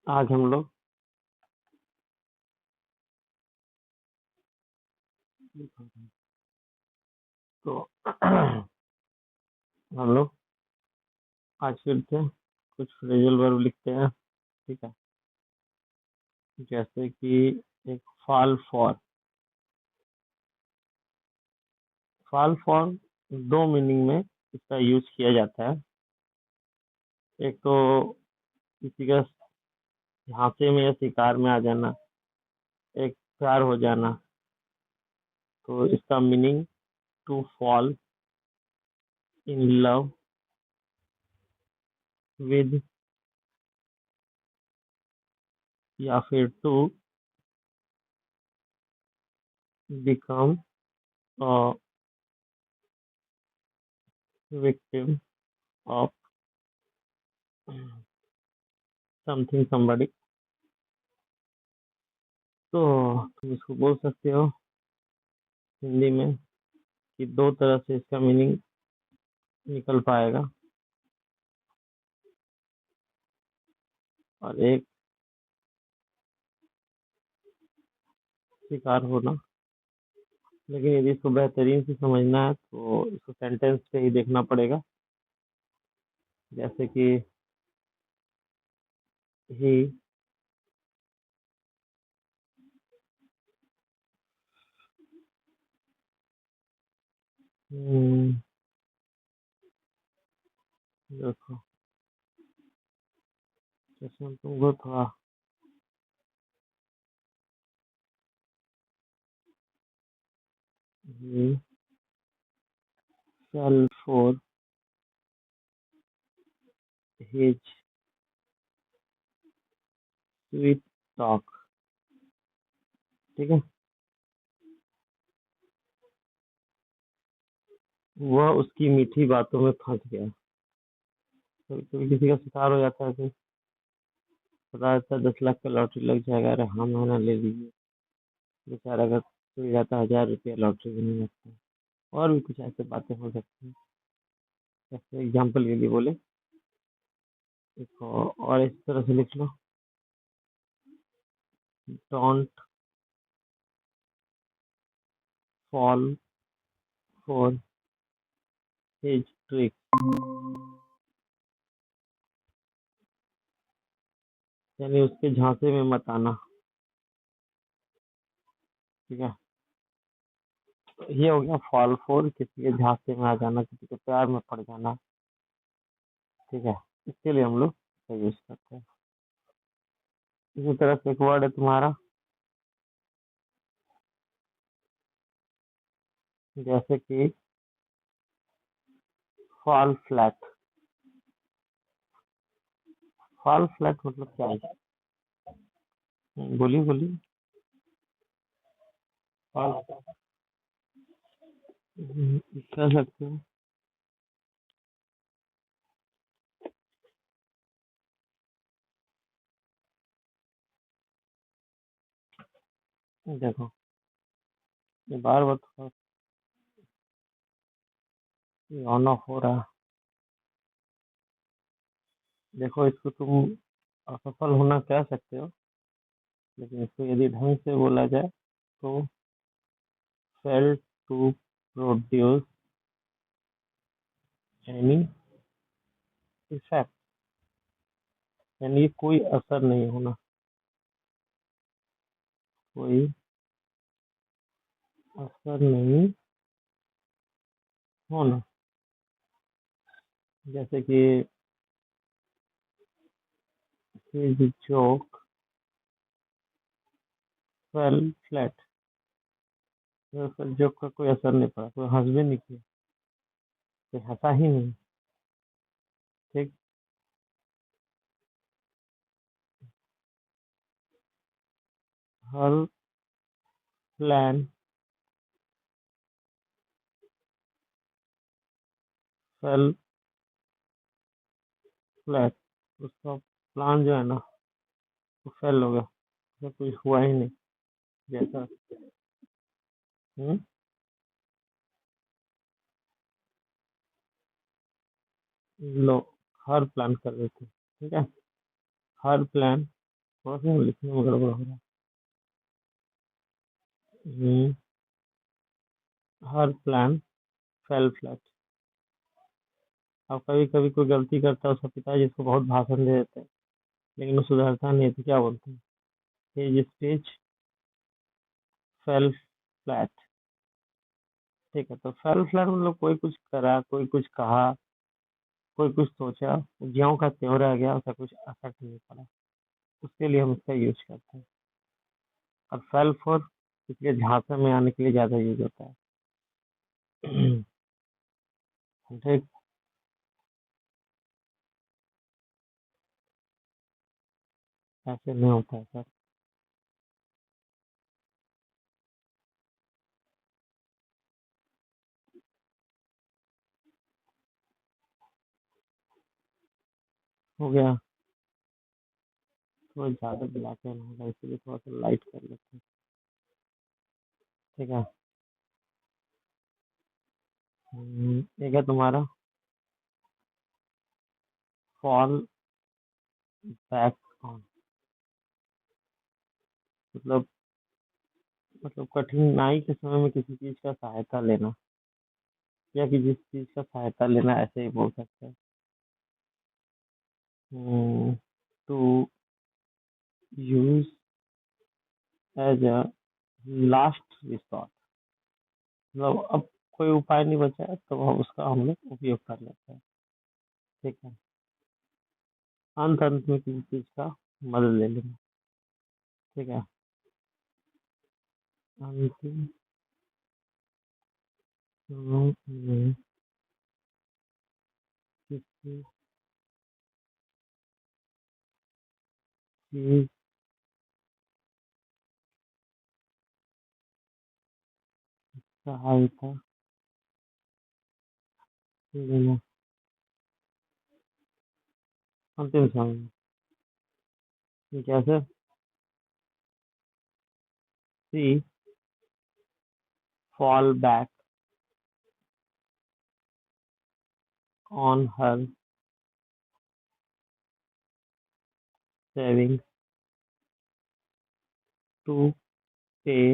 आज हम लोग तो हम लोग आज फिर से कुछ फ्रेजल वर्ब लिखते हैं। ठीक है, जैसे कि एक फाल फॉर दो मीनिंग में इसका यूज किया जाता है। एक तो किसी का झांसे में या शिकार में आ जाना, एक प्यार हो जाना। तो इसका meaning to fall in love with, या फिर to become a victim of something somebody. तो तुम इसको बोल सकते हो हिंदी में कि दो तरह से इसका मीनिंग निकल पाएगा। और एक शिकार होना, लेकिन यदि इसको बेहतरीन से समझना है तो इसको सेंटेंस पे ही देखना पड़ेगा। जैसे कि ही देखो, जैसे तुमको थोड़ा ही fell for his sweet talk. ठीक है, वह उसकी मीठी बातों में फंस गया। तो कभी किसी का शिकार हो जाता है तो पता रहता है 10 लाख का लॉटरी लग जाएगा, अरे हाँ मैंने ले लीजिए, बेचारा का मिल जाता है 1000 रुपया, लॉटरी भी नहीं लगता। और भी कुछ ऐसे बातें हो सकती हैं। जैसे एग्जाम्पल के लिए बोले, देखो और इस तरह से लिख लो, don't fall for his trick. यानी उसके झांसे में मत आना। ठीक है, तो ये हो गया फॉल फॉर, किसी के झांसे में आ जाना, किसी के प्यार में पड़ जाना। ठीक है, इसके लिए हम लोग यूज करते हैं। इसी तरह से एक वर्ड है तुम्हारा, जैसे कि फॉल फ्लैट। फॉल फ्लैट मतलब क्या है? बोलिए बोलिए। फॉल कह सकते हो। देखो, ये बार बार थोड़ा ऑन ऑफ हो रहा है। देखो, इसको तुम असफल होना कह सकते हो, लेकिन इसको यदि ढंग से बोला जाए तो fail to produce any effect, यानी कोई असर नहीं होना, कोई असर नहीं होना। जैसे कि his joke fail flat, joke का कोई असर नहीं पड़ा, कोई हंस भी नहीं किया, कोई हंसा ही नहीं। ठीक, हर प्लान फेल फ्लैट, उसका प्लान जो है ना वो फेल हो गया, उसका कुछ हुआ ही नहीं जैसा। हम्म, लो, हर प्लान कर रहे थे। ठीक है, हर प्लान थोड़ा सा लिखने में गड़बड़ हो रहा है। हम्म, हर प्लान फेल फ्लैट। अब कभी कभी कोई गलती करता है उसका पिता जिसको बहुत भाषण दे देते हैं, लेकिन वो सुधरता नहीं है, तो क्या बोलते हैं? His speech fail flat. ठीक है, तो फेल फ्लैट मतलब कोई कुछ करा, कोई कुछ कहा, कोई कुछ सोचा, ज्यों का त्यों रह गया, उसका कुछ असर नहीं पड़ा। उसके लिए हम इसका यूज करते हैं। और फेल फोर इसलिए झांसे में आने के लिए ज्यादा यूज होता है। ठीक। ऐसे नहीं होता है सर। हो गया। थोड़ा ज्यादा ब्लैक एंड होगा, इसलिए थोड़ा सा लाइट कर लेते हैं। ठीक है। एक है तुम्हारा फॉल बैक ऑन। मतलब कठिनाई के समय में किसी चीज का सहायता लेना, या कि जिस चीज का सहायता लेना, ऐसे ही बोल सकते हैं। To use as a last resort. मतलब अब कोई उपाय नहीं बचा है, तो उसका हम लोग उपयोग कर लेते हैं। ठीक है। अंत अंत में किसी चीज का मदद ले लेना। ठीक है। अंतिम समय में किसी चीज सहायता लेना। अंतिम समय में। जैसे सी fall back on her savings to pay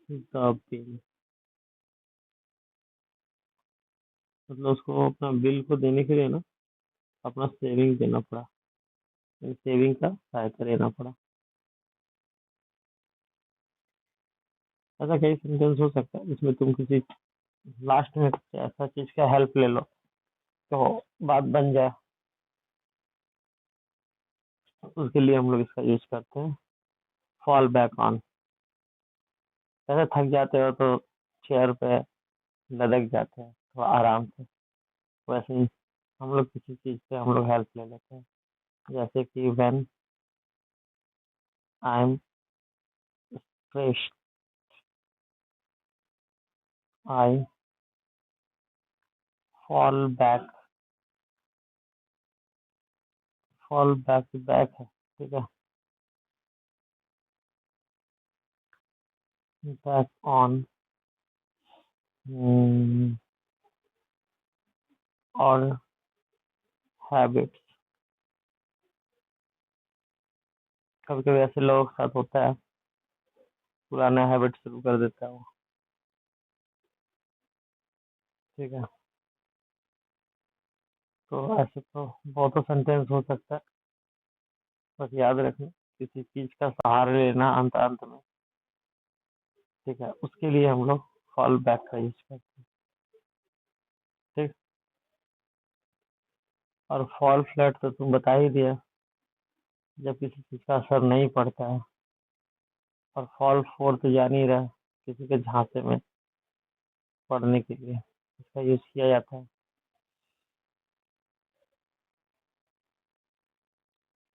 the bill। मतलब उसको अपना बिल को देने के लिए ना अपना सेविंग देना पड़ा, सेविंग का सहायता लेना पड़ा। ऐसा कई सेंटेंस हो सकता है जिसमें तुम किसी लास्ट में कुछ ऐसा चीज का हेल्प ले लो तो बात बन जाए। उसके लिए हम लोग इसका यूज करते हैं फॉल बैक ऑन। जैसे थक जाते हो तो चेयर पे लटक जाते हैं तो आराम से, वैसे ही हम लोग किसी चीज से हम लोग हेल्प ले लेते हैं। जैसे कि when I am stressed I fall back. Fall back back है। ठीक है। बैक ऑन और हैबिट। कभी कभी ऐसे लोगों के साथ होता है, पुराना हैबिट शुरू कर देता है वो। ठीक है। तो ऐसे तो बहुत सेंटेंस हो सकता है, बस याद रखना किसी चीज का सहारा लेना अंत अंत में। ठीक है, उसके लिए हम लोग फॉल बैक का यूज करते हैं। ठीक। और फॉल फ्लैट तो तुम बता ही दिया, जब किसी चीज का असर नहीं पड़ता है। और फॉल फोर तो जान ही रहा, किसी के झांसे में पड़ने के लिए इसका यूज किया जाता है।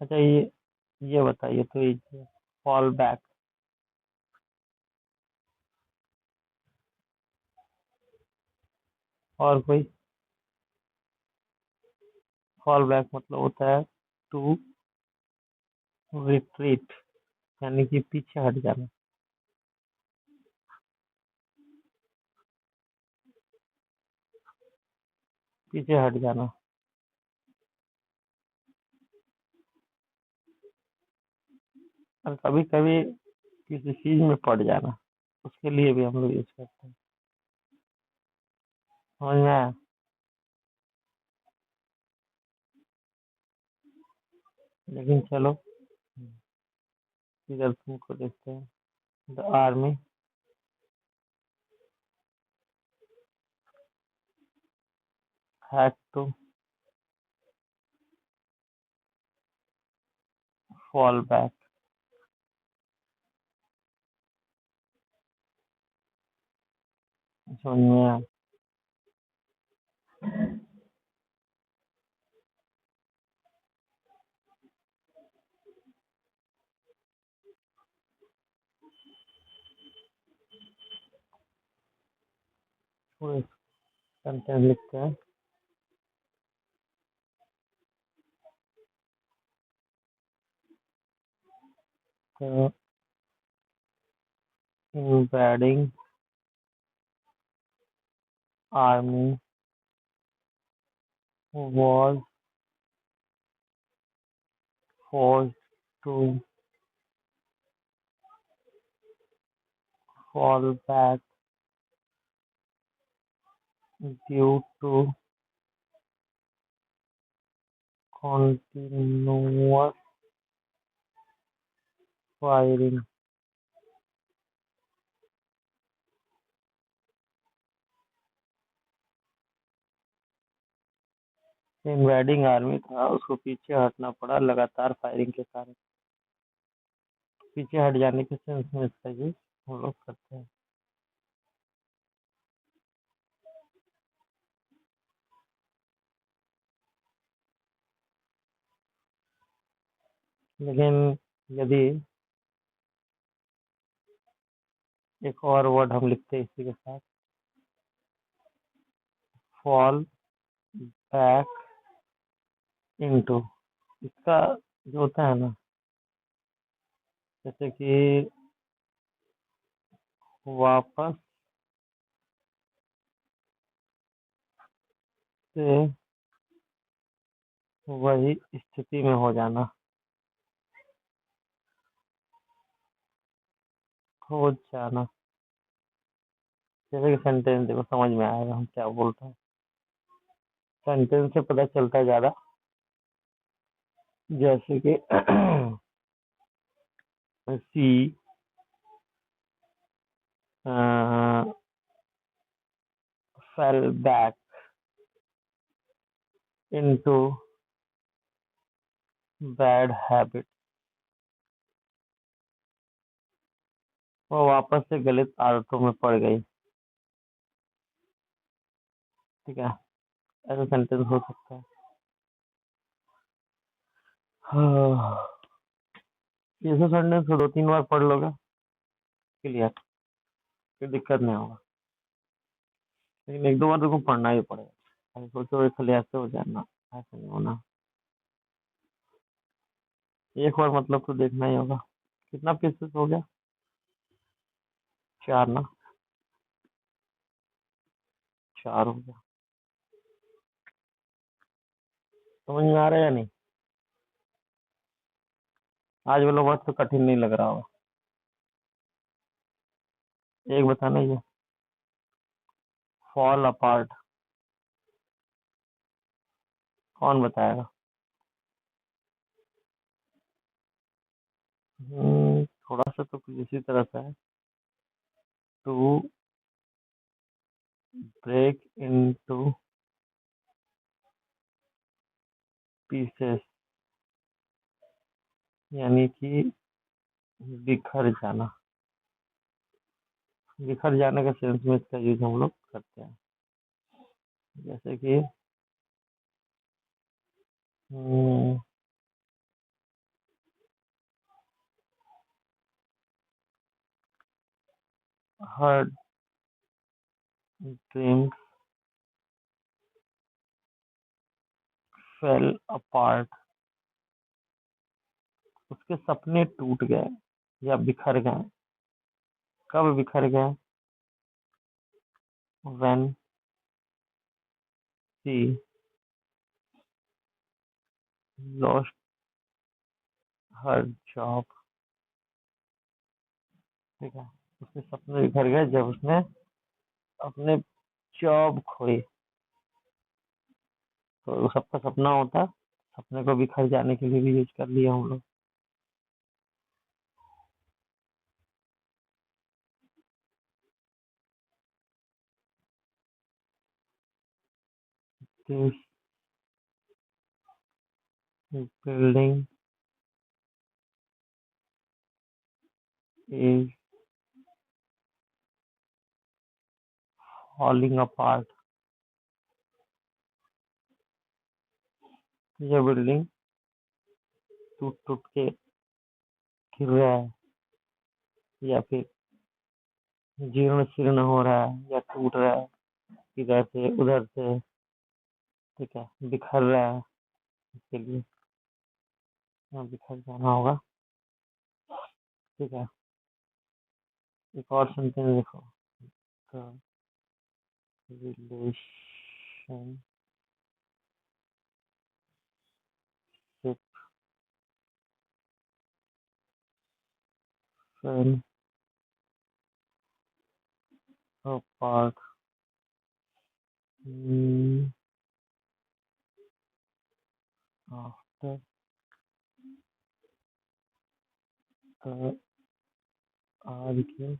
अच्छा, ये बताइए तो ये फॉल बैक और कोई? फॉल बैक मतलब होता है टू रिट्रीट, यानी कि पीछे हट जाना। पीछे हट जाना। और कभी कभी किसी चीज में पड़ जाना, उसके लिए भी हम लोग यूज करते हैं। समझ में आया? लेकिन चलो, इधर तुमको देखते हैं। The army had to fall back. समझ में आया? पूरे सेंटेंस लिखते हैं। तो invading army was forced to fall back due to continuous firing. Invading army था, उसको पीछे हटना पड़ा लगातार फायरिंग के कारण। पीछे हट जाने के सेंस में इसका यूज हम लोग करते हैं। लेकिन यदि एक और वर्ड हम लिखते हैं इसी के साथ, फॉल बैक इनटू, इसका जो होता है ना, जैसे कि वापस से वही स्थिति में हो जाना, हो जाना। जैसे कि सेंटेंस देखो, समझ में आएगा हम क्या बोल रहे हैं। सेंटेंस से पता चलता है ज्यादा। जैसे कि सी fell back into bad habit, वो वापस से गलत आदतों में पड़ गई। ठीक है, ऐसा सेंटेंस हो सकता है। हाँ, ये सब सेंटेंस को 2-3 बार पढ़ लोगे, क्लियर, फिर दिक्कत नहीं होगा। लेकिन 1-2 बार तुमको पढ़ना ही पड़ेगा। ऐसे सोचो खाली ऐसे हो जाना, ऐसे नहीं होना। एक बार मतलब तो देखना ही होगा। कितना पीसेस हो गया? 4 ना? 4 हो गया। समझ में आ रहा है या नहीं? आज वाला वर्ड तो कठिन नहीं लग रहा होगा। एक बताना, ये फॉल अपार्ट कौन बताएगा? थोड़ा सा तो कुछ इसी तरह से है। टू ब्रेक इनटू पीसेस, यानी कि बिखर जाना। बिखर जाने के सेंस में इसका यूज हम लोग करते हैं। जैसे कि हर ड्रीम्स फेल अपार्ट, उसके सपने टूट गए या बिखर गए। कब बिखर गए? When she lost her job, ठीक है। उसके सपने बिखर गए जब उसने अपने जॉब खोई। तो वो सबका सपना होता है, सपने को बिखर जाने के लिए भी यूज कर लिया हम लोग। This building is falling apart. ये बिल्डिंग टूट टूट के गिर रहा है, या फिर जीर्ण शीर्ण हो रहा है, या टूट रहा है इधर से उधर से। ठीक है, बिखर रहा है, इसके लिए यहाँ बिखर जाना होगा। ठीक है, एक और सेंटेंस देखो। Relation fell apart after the argument.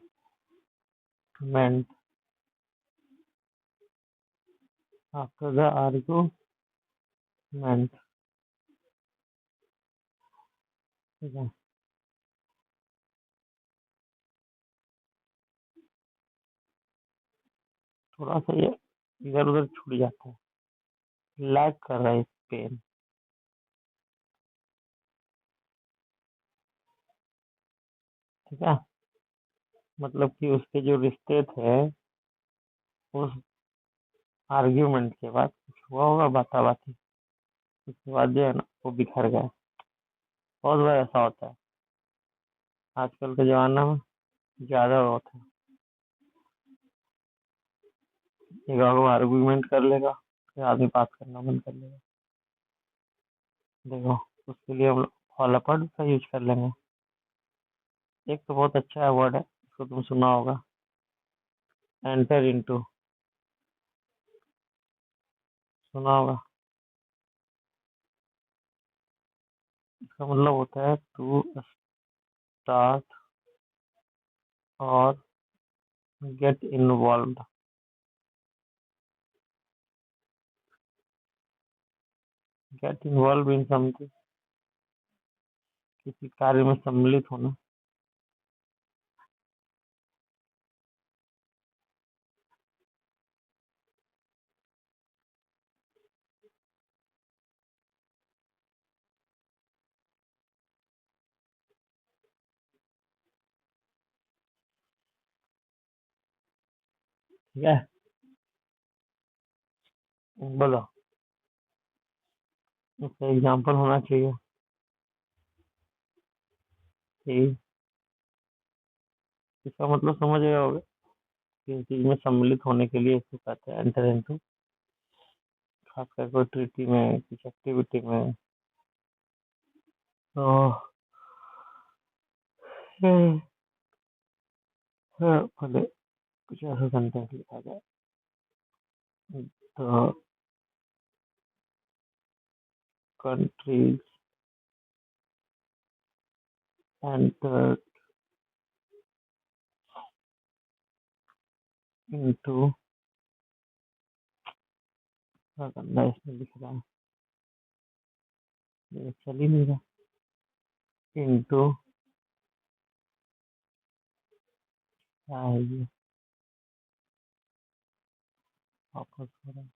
After the argument. ठीक है, थोड़ा सा ये इधर उधर छूट जाता है, लैग कर रहा है पेन। ठीक है, मतलब कि उसके जो रिश्ते थे, उस आर्ग्यूमेंट के बाद कुछ हुआ होगा, बाता बाती, उसके बाद जो है ना वो बिखर गया। बहुत बार ऐसा होता है, आजकल के जमाना में ज्यादा होता है। एक आर्गुमेंट कर लेगा, फिर आदमी बात करना बंद कर लेगा। देखो, उसके लिए हम लोग फॉल अपार्ट का यूज कर लेंगे। एक तो बहुत अच्छा वर्ड है, इसको तुम सुना होगा, एंटर इनटू। सुना होगा। इसका मतलब होता है टू स्टार्ट और get involve. Get involve in something, किसी कार्य में सम्मिलित होना। ठीक है, बोलो, इसका एग्जाम्पल होना चाहिए। ठीक, इसका मतलब समझ गए होगे, किसी चीज में सम्मिलित होने के लिए इसको कहते हैं एंटर इनटू। खासकर कोई ट्रीटी में, किसी एक्टिविटी में। तो भले कुछ ऐसा सेंटेंस लिखा जाए, the countries entered into, क्या करना है इसमें, लिख रहा है, ये चल ही नहीं रहा। into क्या है ये, वापस हो रहा है,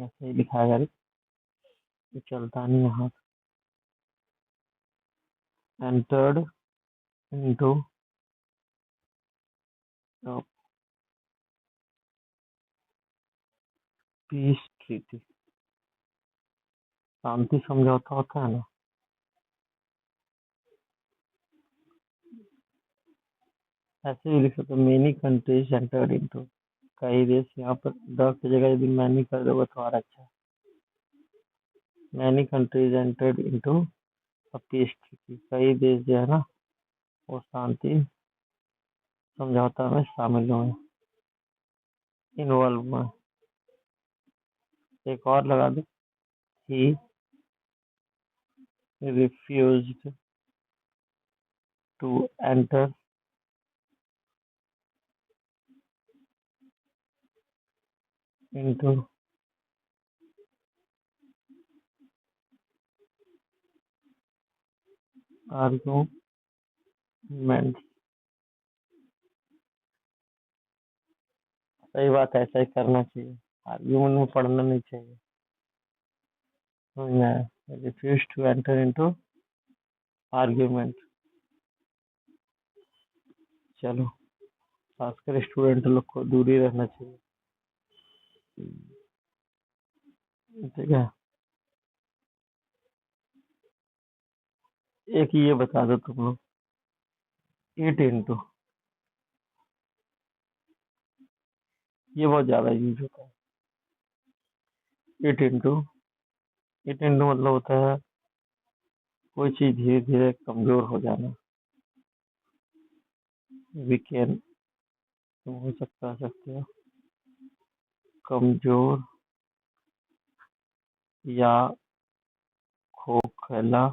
ऐसे ही लिखा है, ये चलता नहीं यहाँ। entered into the peace treaty, शांति समझौता होता है ना, ऐसे ही लिख सकते। मेनी कंट्रीज एंटर्ड इनटू, कई देश, यहाँ पर द की जगह यदि मैनी कर दोगे तो और अच्छा है। Many countries entered into a peace treaty, कई देश जो है ना वो शांति समझौता में शामिल हुए, इन्वॉल्व हुए। एक और लगा दो, he refused to enter into argument. सही बात है, ऐसा ही करना चाहिए, आर्ग्यूमेंट में पढ़ना नहीं चाहिए। Refuse to enter into argument. चलो, खासकर स्टूडेंट लोग को दूर ही रहना चाहिए, ठीक है। एक ये बता दो तुम लोग, 8 इंटू, ये बहुत ज्यादा यूज होता है। 8 इंटू, 8 इंटू मतलब होता है कोई चीज धीरे धीरे कमजोर हो जाना। वीकेंड, तुम हो सकते हो कमजोर या खोखला,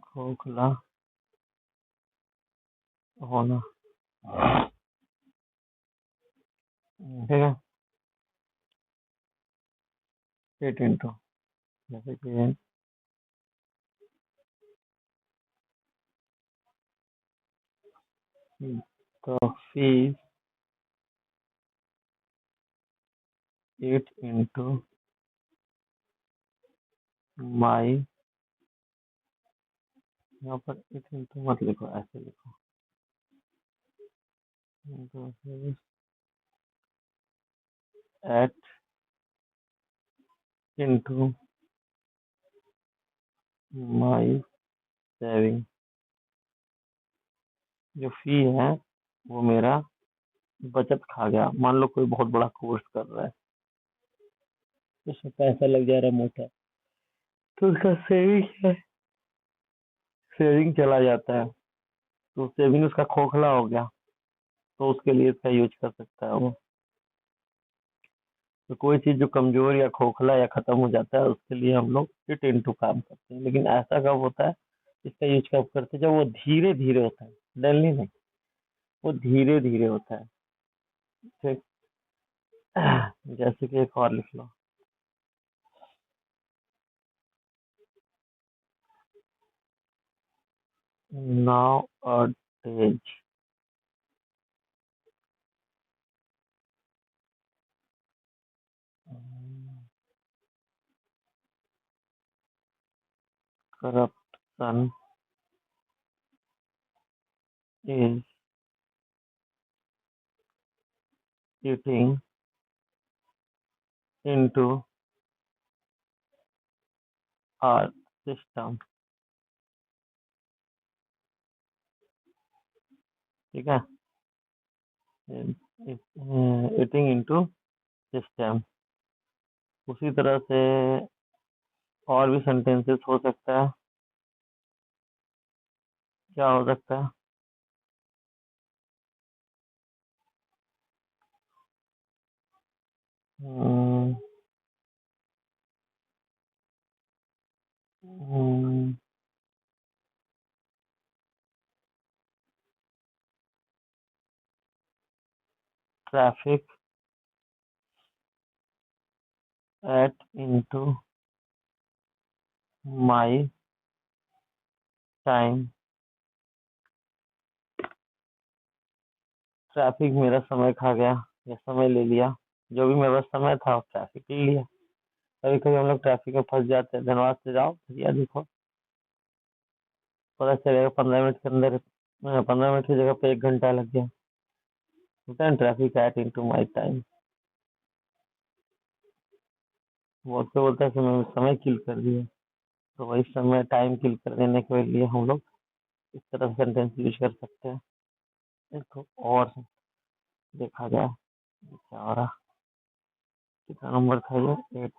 खोखला होना, ठीक है। 8 इंटू, जैसे कि the fees 8 इंटू माई, यहाँ पर 8 इंटू मत लिखो, ऐसे लिखो, एट इंटू माई सेविंग। जो फी है वो मेरा बचत खा गया। मान लो कोई बहुत बड़ा कोर्स कर रहा है, उसमें पैसा लग जा रहा है मोटा, तो उसका सेविंग है, सेविंग चला जाता है, तो सेविंग उसका खोखला हो गया, तो उसके लिए इसका यूज कर सकता है वो। तो कोई चीज जो कमजोर या खोखला या खत्म हो जाता है उसके लिए हम लोग 8 इंटू काम करते हैं। लेकिन ऐसा कब होता है, इसका यूज कब करते हैं, जब वो धीरे धीरे होता है, सडनली नहीं, वो धीरे धीरे होता है, ठीक। जैसे कि एक और लिख लो, nowadays corruption is eating into our system, ठीक है। Eating into system. उसी तरह से और भी सेंटेंसेस हो सकता है, क्या हो सकता है, traffic ate into my time. Traffic मेरा समय खा गया या समय ले लिया, जो भी मेरा समय था ट्रैफिक ले लिया। कभी कभी हम लोग ट्रैफिक में फंस जाते हैं, धनबाद से जाओ भैया देखो, पता चलेगा 15 मिनट के अंदर, 15 मिनट की जगह पे 1 घंटा लग गया। Traffic ate into my time. बहुत से बोलते हैं समय किल कर दिया, तो वही समय टाइम किल कर देने के लिए हम लोग इस तरह से सेंटेंस यूज कर सकते हैं। इसको और देखा जाए क्या हो रहा। कितना नंबर था ये? 8,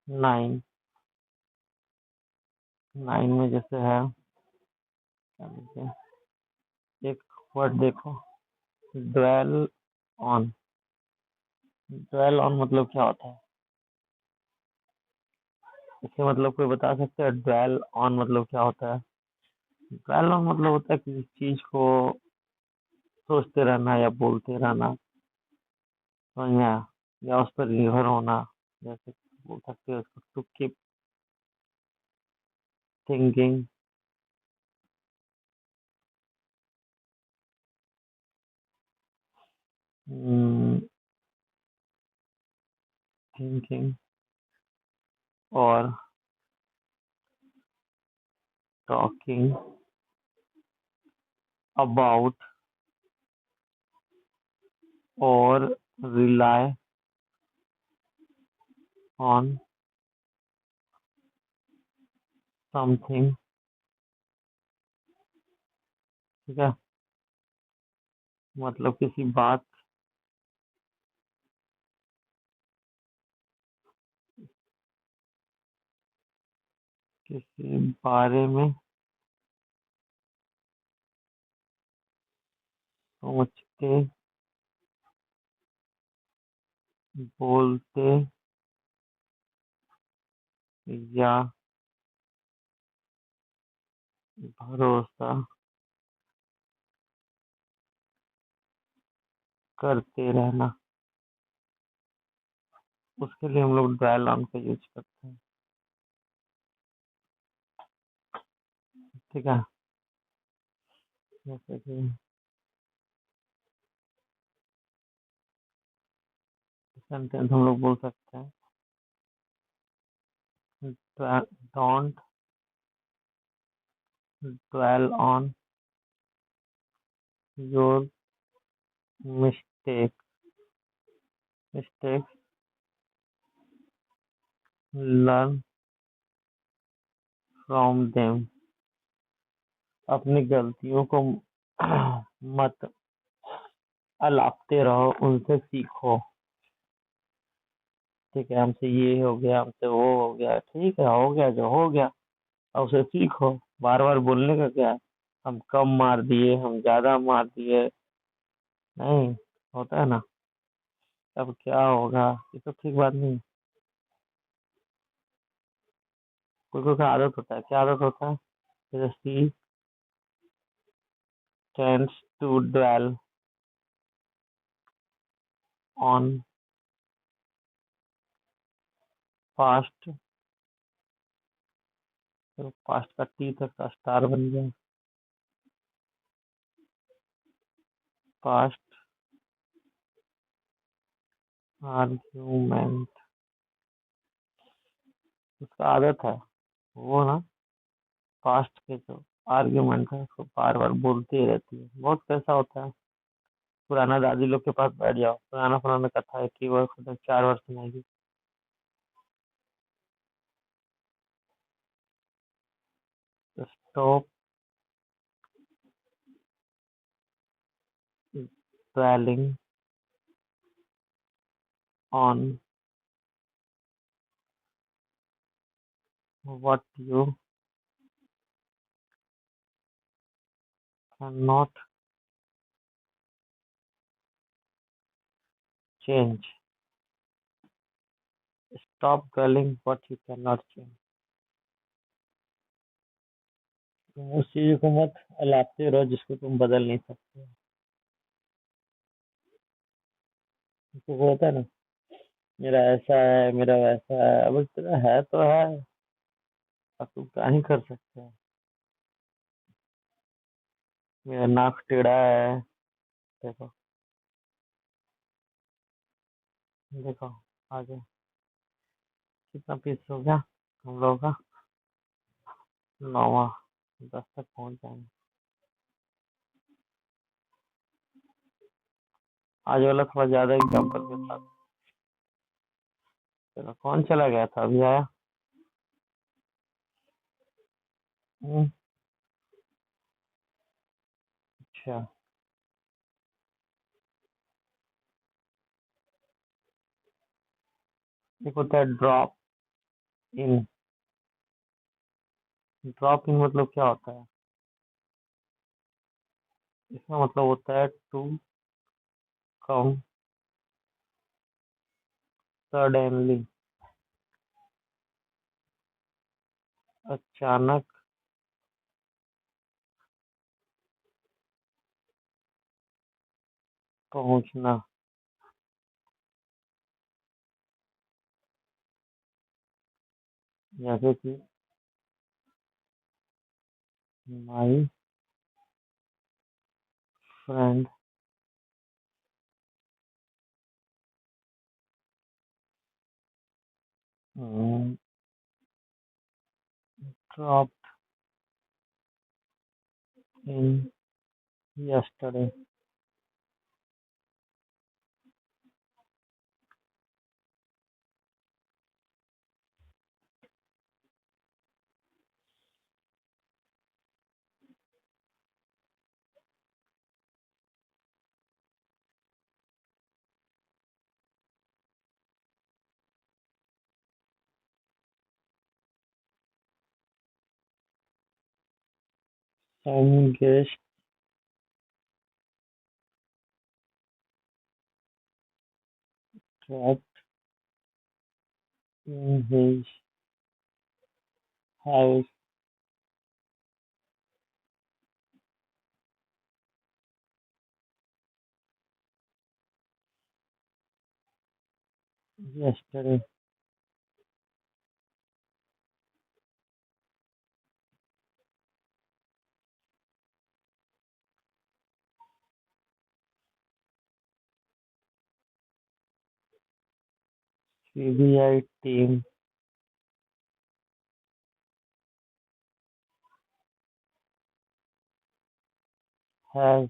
9। 9 में जैसे है, क्या बोलते हैं, एक वर्ड देखो, ड्वेल ऑन। ड्वेल ऑन मतलब क्या होता है? इसके मतलब कोई बता सकते हैं? ड्वेल ऑन मतलब क्या होता है? ड्वेल ऑन मतलब होता है किसी चीज को सोचते रहना या बोलते रहना, समझ में आया? या उस पर निर्भर होना, जैसे बोल सकते हो उसको, टू कीप थिंकिंग। थिंकिंग और टॉकिंग अबाउट और रिलाई ऑन समथिंग। ठीक है, मतलब किसी बात, किसी बारे में सोचते, बोलते या भरोसा करते रहना, उसके लिए हम लोग ड्वेल ऑन का यूज करते हैं। ठीक है, जैसे कि सेंटेंस हम लोग बोल सकते हैं, don't dwell on your mistake, mistakes, learn from them. अपनी गलतियों को मत अलापते रहो, उनसे सीखो। ठीक है, हमसे ये हो गया, हमसे वो हो गया, ठीक है, हो गया जो हो गया, अब उसे सीखो। बार बार बोलने का क्या है? हम कम मार दिए, हम ज्यादा मार दिए, नहीं होता है ना, अब क्या होगा, ये तो ठीक बात नहीं। कोई कोई का आदत होता है, क्या आदत होता है? जैसे she tends to dwell on past, तो पास्ट का टी तक का स्टार बन गया, पास्ट आर्ग्यूमेंट। उसका आदत है वो ना, पास्ट के जो आर्ग्यूमेंट है उसको बार बार बोलती ही रहती है। बहुत कैसा होता है, पुराना दादी लोग के पास बैठ जाओ, पुराना पुराना कथा है कि वो 4 वर्ष सुनाएगी। Stop dwelling on what you cannot change. Stop dwelling what you cannot change. तुम उस चीज को मत अलापते रहो जिसको तुम बदल नहीं सकते। तो वो होता है ना, मेरा ऐसा है, मेरा वैसा है, अब तेरा है तो है, अब तुम क्या ही कर सकते हो। मेरा नाक टेढ़ा है, देखो, देखो, आगे कितना पीस हो गया हम लोगों का? 9वां, 10 तक पहुंच जाएंगे। आज वाला थोड़ा ज्यादा एग्जाम्पल के साथ। चलो, कौन चला गया था, अभी आया? हम्म, अच्छा, एक होता है ड्रॉप इन। ड्रॉप इन मतलब क्या होता है? इसका मतलब होता है टू कम सडनली, अचानक पहुंचना। जैसे कि my friend drop in yesterday. Some guest dropped in his house yesterday। CBI team has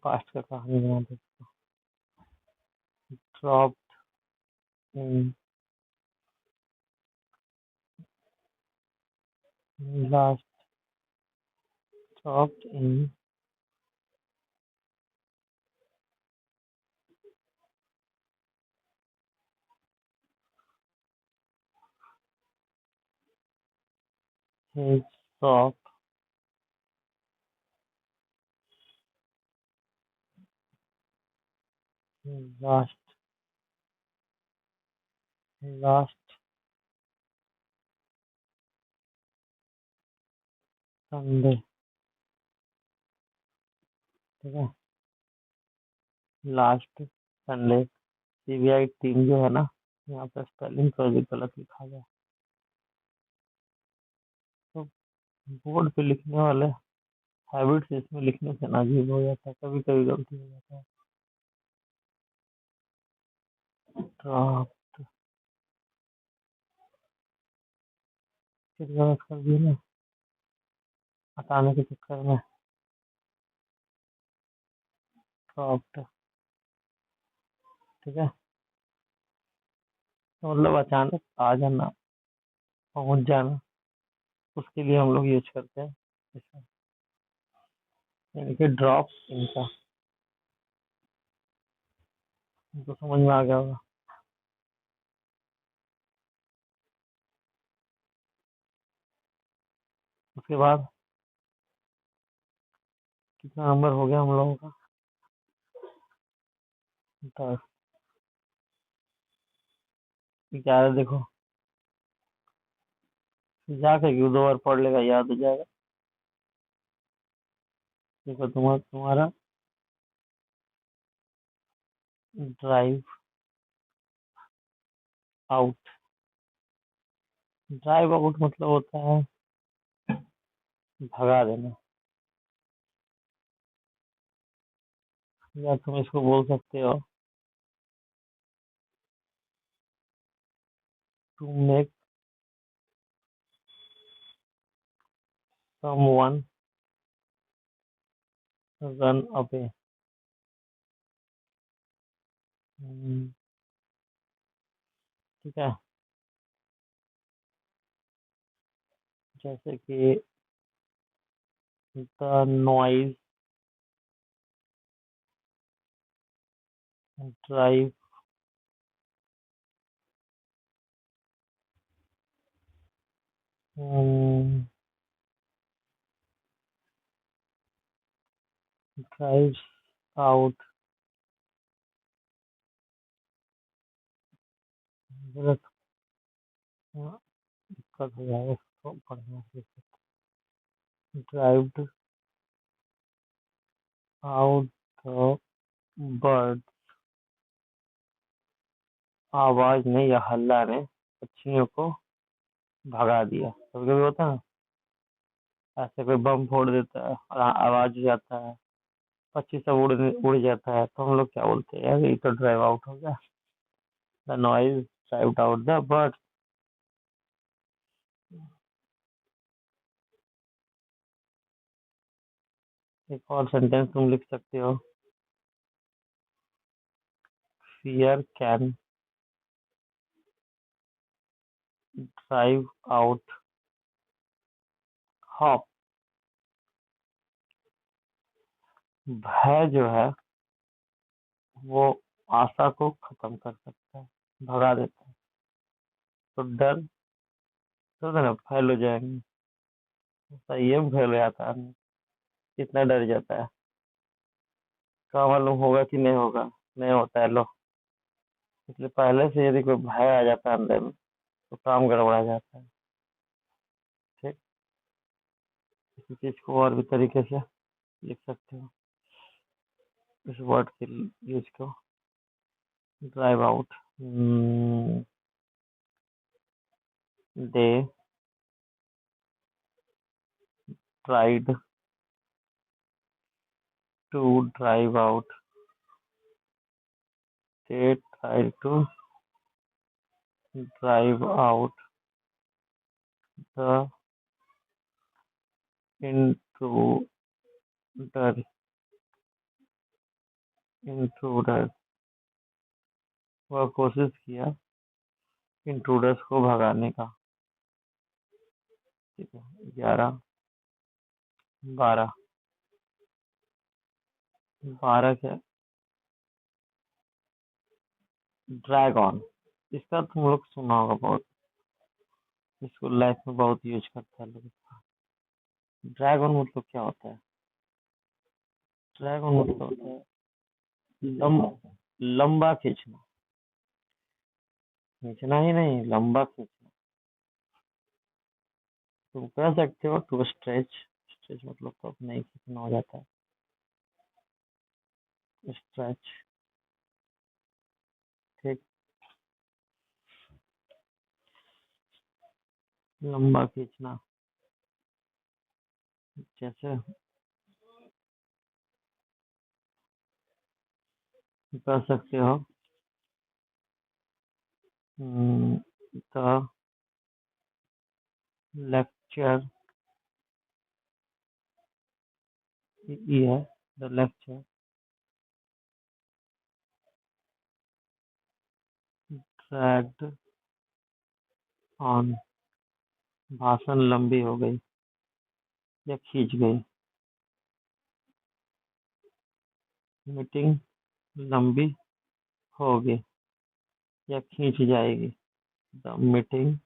past का कहानी बना दे। dropped in last dropped in his shop last last Sunday। ठीक है, लास्ट संडे। सीबीआई टीम जो है ना, यहाँ पे स्पेलिंग थोड़ा गलत लिखा गया। तो बोर्ड पे लिखने वाले हैबिट्स इसमें लिखने से ना अजीब हो जाता है, कभी कभी गलती हो जाता है। ड्रॉप फिर गलत कर दिया ना हटाने के चक्कर में। ड्रॉप्ड, ठीक है, तो मतलब अचानक आ जाना, पहुंच जाना, उसके लिए हम लोग यूज करते हैं इसका। यानी कि ड्रॉप इनका, इनको समझ में आ गया होगा। उसके बाद कितना नंबर हो गया हम लोगों का? 10। क्या है देखो, जाके क्यों 2 बार पढ़ लेगा, याद हो जाएगा। देखो तुम्हारा ड्राइव आउट। ड्राइव आउट मतलब होता है भगा देना, या तुम इसको बोल सकते हो to make someone run away. ठीक है, जैसे कि the noise drive drives out, गलत, हाँ, दिक्कत हो जाएगा इसको पढ़ने से। ड्राइव्ड आउट द बर्ड, आवाज ने या हल्ला ने पक्षियों को भगा दिया। कभी कभी होता है ऐसे, कोई बम फोड़ देता है और आवाज हो जाता है, पक्षी सब उड़ जाता है, तो हम लोग क्या बोलते हैं, यार ये तो ड्राइव आउट हो गया, the noise derived out the bird. एक और सेंटेंस तुम लिख सकते हो, fear can drive out hope, भय जो है वो आशा को खत्म कर सकता है, भगा देता है। तो डर तो ना फैल हो जाएंगे, सही है, फैल हो जाता है आदमी, कितना डर जाता है, क्या मालूम होगा कि नहीं होगा, नहीं होता है लो। इसलिए पहले से यदि कोई भय आ जाता है अंदर में, तो काम गड़बड़ा जाता है। ठीक, इसी चीज को और भी तरीके से लिख सकते हो, इस वर्ड के यूज को, drive out, they tried to drive out, they tried to drive out the intruder, intruder, वह कोशिश किया इंट्रूडर्स को भगाने का। ठीक है, 11, 12, 12 क्या, ड्रैग ऑन, इसका तुम लोग सुना होगा बहुत, इसको लाइफ में बहुत यूज करता है लोग। ड्रैग ऑन मतलब क्या होता है, ड्रैग ऑन मतलब होता है लम, लंबा खींचना, खींचना ही नहीं, लंबा खींचना। तुम कह सकते हो टू स्ट्रेच, स्ट्रेच मतलब तो अपने ही खींचना हो जाता है, स्ट्रेच। ठीक, लंबा खींचना, जैसे कह सकते हो द लेक्चर, ये है द लेक्चर ड्रैग्ड ऑन, भाषण लंबी हो गई या खींच गई, मीटिंग लंबी होगी या खींच जाएगी, the meeting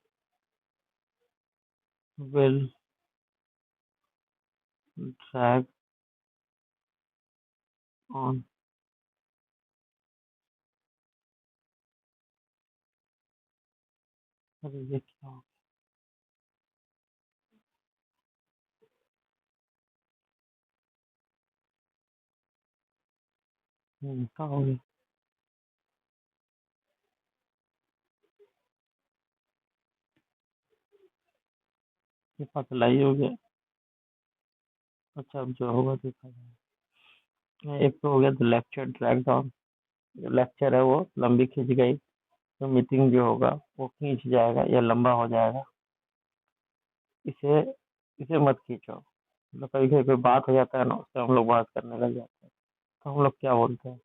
will drag on. अरे ये क्या हो गया, क्या हो गया, ये पतला ही हो गया। अच्छा, अब जो होगा देखा जाएगा। एक तो हो गया द लेक्चर ड्रैग डाउन, जो लेक्चर है वो लंबी खींच गई, तो मीटिंग जो होगा वो खींच जाएगा या लंबा हो जाएगा। इसे इसे मत खींचो, मतलब कभी कभी कोई बात हो जाता है ना, उससे हम लोग बात करने लग जाते हैं, तो हम लोग क्या बोलते हैं,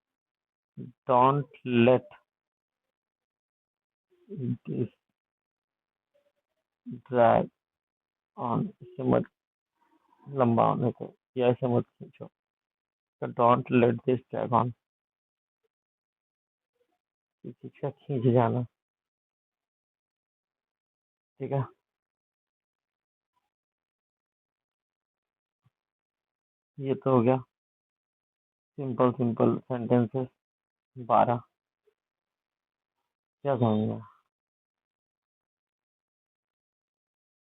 don't let this drag on, इसे मत लंबा होने को या इसे मत खींचो, तो don't let this drag on, किसी का खींच जाना। ठीक है, ये तो हो गया सिंपल सिंपल सेंटेंसेस 12। क्या समझ में आया?